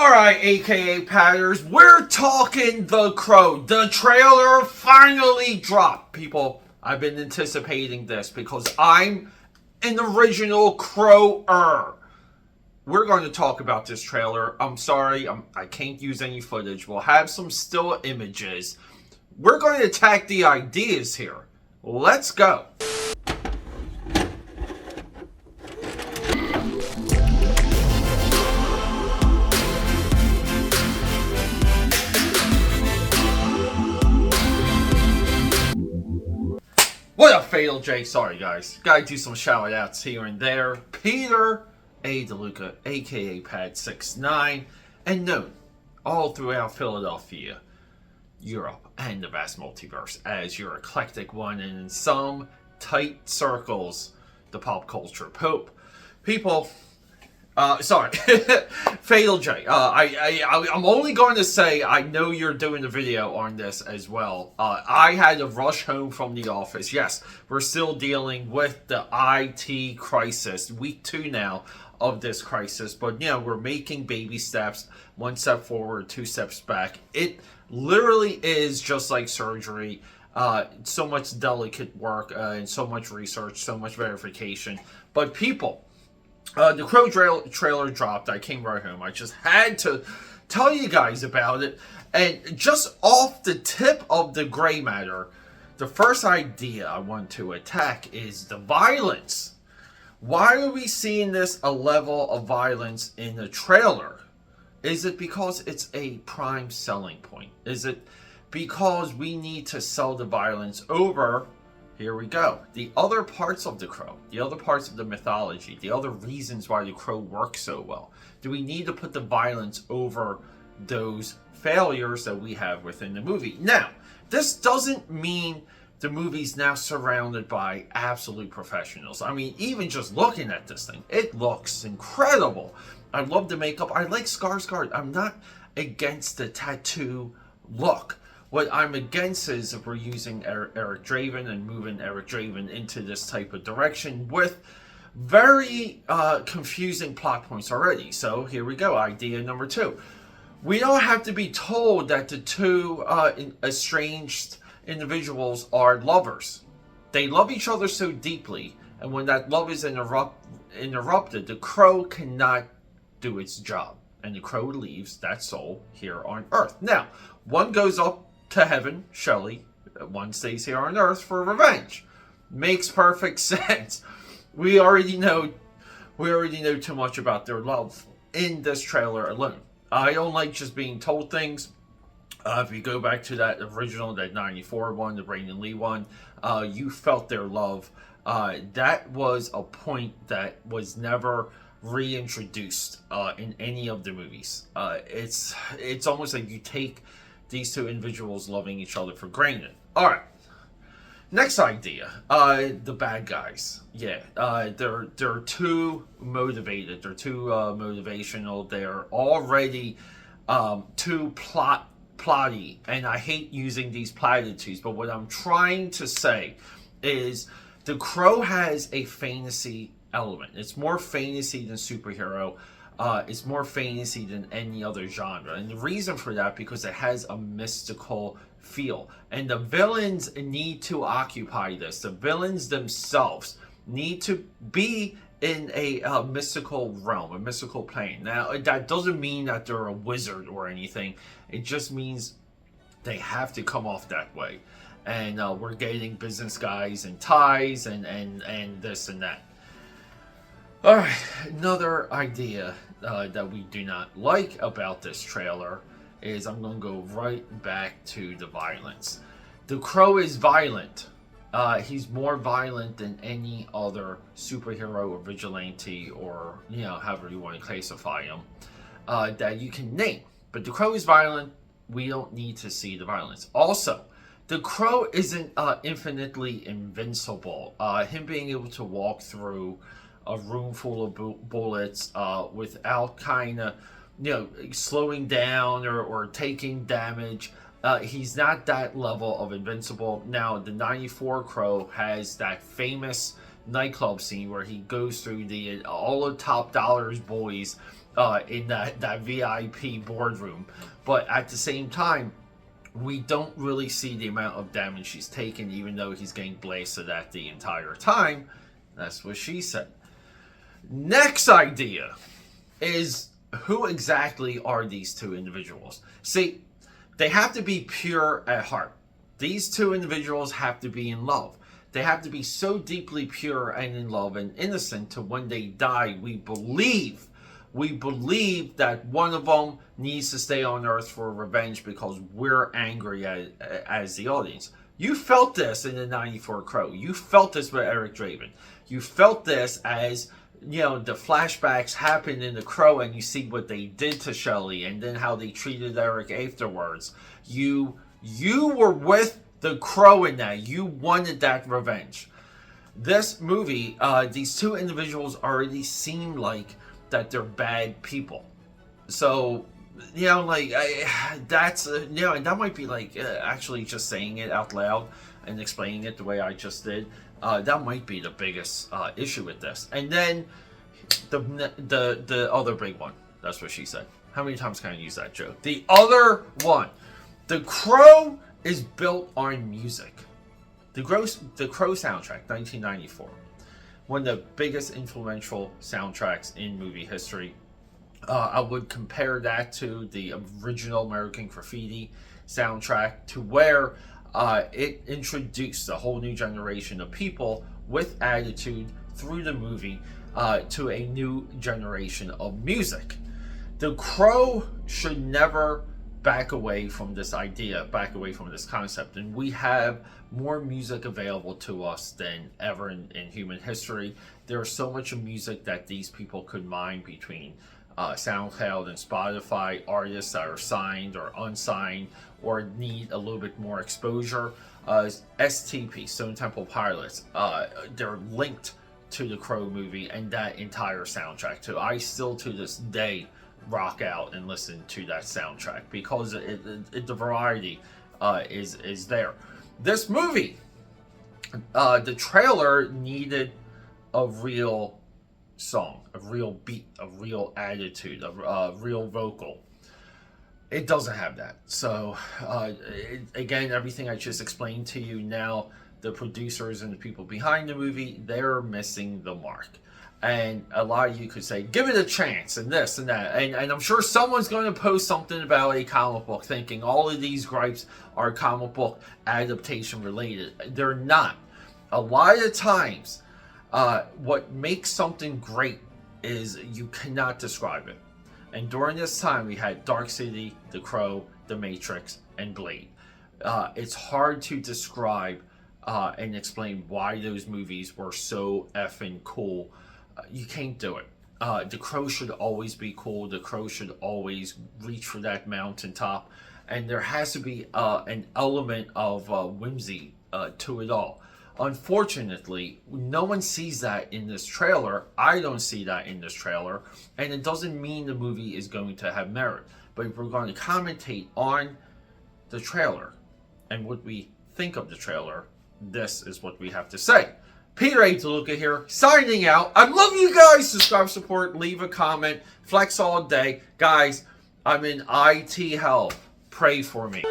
Alright, aka Patters, we're talking The Crow. The trailer finally dropped. People, I've been anticipating this because I'm an original Crower. We're going to talk about this trailer. I'm sorry, I can't use any footage. We'll have some still images. We're going to attack the ideas here. Let's go. What up, Fatal J? Sorry, guys. Gotta do some shout outs here and there. Peter A. DeLuca, aka Pad69, and known all throughout Philadelphia, Europe, and the vast multiverse as your eclectic one, and in some tight circles, the pop culture pope. People, sorry, Fatal J. I'm only going to say I know you're doing a video on this as well. I had to rush home from the office. Yes, we're still dealing with the IT crisis. Week 2 now of this crisis, but we're making baby steps, 1 step forward, 2 steps back. It literally is just like surgery. So much delicate work and so much research, so much verification. But people, the Crow trailer dropped. I came right home. I just had to tell you guys about it. And just off the tip of the gray matter, the first idea I want to attack is the violence. Why are we seeing a level of violence in the trailer? Is it because it's a prime selling point? Is it because we need to sell the violence over, here we go, the other parts of the Crow, the other parts of the mythology, the other reasons why the Crow works so well? Do we need to put the violence over those failures that we have within the movie? Now, this doesn't mean the movie's now surrounded by absolute professionals. I mean, even just looking at this thing, it looks incredible. I love the makeup. I like Skarsgård. I'm not against the tattoo look. What I'm against is if we're using Eric Draven and moving Eric Draven into this type of direction with very confusing plot points already. So here we go. Idea number 2. We don't have to be told that the two estranged individuals are lovers. They love each other so deeply, and when that love is interrupted, the Crow cannot do its job, and the Crow leaves that soul here on Earth. Now, one goes up to heaven, Shelley. One stays here on Earth for revenge. Makes perfect sense. We already know too much about their love in this trailer alone. I don't like just being told things. If you go back to that original, that 94 one, the Brandon Lee one, you felt their love. That was a point that was never reintroduced in any of the movies. It's almost like you take these two individuals loving each other for granted. All right. Next idea, the bad guys. Yeah, they're too motivated. They're too motivational. They're already too plotty, and I hate using these platitudes, but what I'm trying to say is the Crow has a fantasy element. It's more fantasy than superhero. It's more fantasy than any other genre, and the reason for that, because it has a mystical feel, and the villains need to occupy this. The villains themselves need to be in a mystical realm, a mystical plane. Now, that doesn't mean that they're a wizard or anything. It just means they have to come off that way. And we're getting business guys and ties and this and that. All right, another idea that we do not like about this trailer is, I'm going to go right back to the violence. The Crow is violent. He's more violent than any other superhero or vigilante, or however you want to classify him, that you can name. But the Crow is violent. We don't need to see the violence. Also, the Crow isn't infinitely invincible. Him being able to walk through a room full of bullets without kind of slowing down or taking damage. He's not that level of invincible. Now, the 94 Crow has that famous nightclub scene where he goes through all the top dollars boys in that VIP boardroom. But at the same time, we don't really see the amount of damage he's taken, even though he's getting blasted at the entire time. That's what she said. Next idea is, who exactly are these two individuals? See, they have to be pure at heart. These two individuals have to be in love. They have to be so deeply pure and in love and innocent to when they die, we believe that one of them needs to stay on Earth for revenge because we're angry as the audience. You felt this in the 94 Crow. You felt this with Eric Draven. You felt this as, you know, the flashbacks happened in the Crow and you see what they did to Shelley and then how they treated Eric afterwards. You were with the Crow in that. You wanted that revenge. This movie, these two individuals already seem like that they're bad people. So, you know, like, that's, you know, and that might be like actually just saying it out loud and explaining it the way I just did. That might be the biggest issue with this. And then the other big one. That's what she said. How many times can I use that joke? The other one. The Crow is built on music. The Crow soundtrack, 1994. One of the biggest influential soundtracks in movie history. I would compare that to the original American Graffiti soundtrack, to where it introduced a whole new generation of people with attitude through the movie to a new generation of music. The Crow should never back away from this idea, back away from this concept, and we have more music available to us than ever in human history. There's so much of music that these people could mine between SoundCloud and Spotify, artists that are signed or unsigned or need a little bit more exposure. STP, Stone Temple Pilots, they're linked to the Crow movie and that entire soundtrack too. I still to this day rock out and listen to that soundtrack because the variety is there. This movie, the trailer needed a real song, a real beat, a real attitude, a real vocal. It doesn't have that. So again, everything I just explained to you now, the producers and the people behind the movie, they're missing the mark. And a lot of you could say, give it a chance, and this and that. And I'm sure someone's going to post something about a comic book thinking all of these gripes are comic book adaptation related. They're not. A lot of times, what makes something great is you cannot describe it. And during this time, we had Dark City, The Crow, The Matrix, and Blade. It's hard to describe and explain why those movies were so effing cool. You can't do it. The Crow should always be cool. The Crow should always reach for that mountaintop. And there has to be an element of whimsy to it all. Unfortunately, no one sees that in this trailer. I don't see that in this trailer. And it doesn't mean the movie is going to have merit. But if we're going to commentate on the trailer and what we think of the trailer, this is what we have to say. Peter A. DeLuca here, signing out. I love you guys. Subscribe, support, leave a comment, flex all day. Guys, I'm in IT hell. Pray for me.